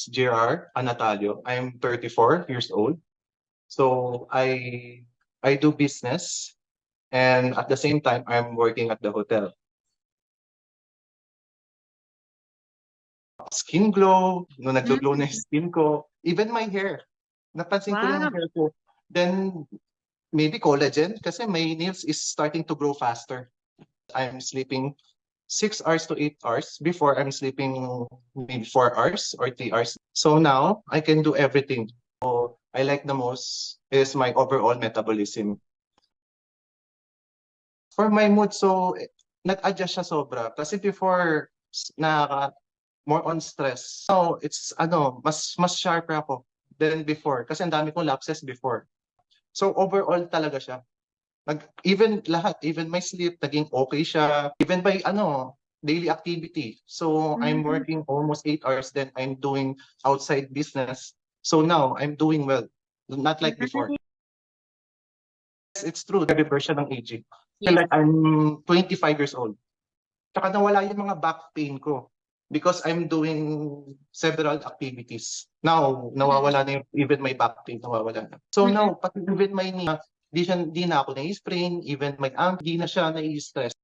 Gerard Anatalio. I'm 34 years old. So I do business, and at the same time I'm working at the hotel. Skin glow, nung naglo-glow na yung skin ko, even my hair. Napansin ko yung Wow. hair ko. Then maybe collagen kasi my nails is starting to grow faster. I'm sleeping 6 hours to 8 hours. Before, I'm sleeping maybe 4 hours or 3 hours. So now I can do everything. So I like the most is my overall metabolism. For my mood, so nag-adjust siya sobra. Kasi before, more on stress. So it's mas sharper ako than before. Kasi ang dami kong lapses before. So overall talaga siya. Even lahat, even my sleep, naging okay siya. Even by daily activity. So I'm working almost 8 hours, then I'm doing outside business. So now I'm doing well. Not like before. It's true, the reversion ng aging. Yes. Like I'm 25 years old. Tsaka nawala yung mga back pain ko because I'm doing several activities. Now, nawawala na yung even my back pain, nawawala na. So now, pati even my knee, di na ako na-sprain, even my ankle, di na siya na-stress.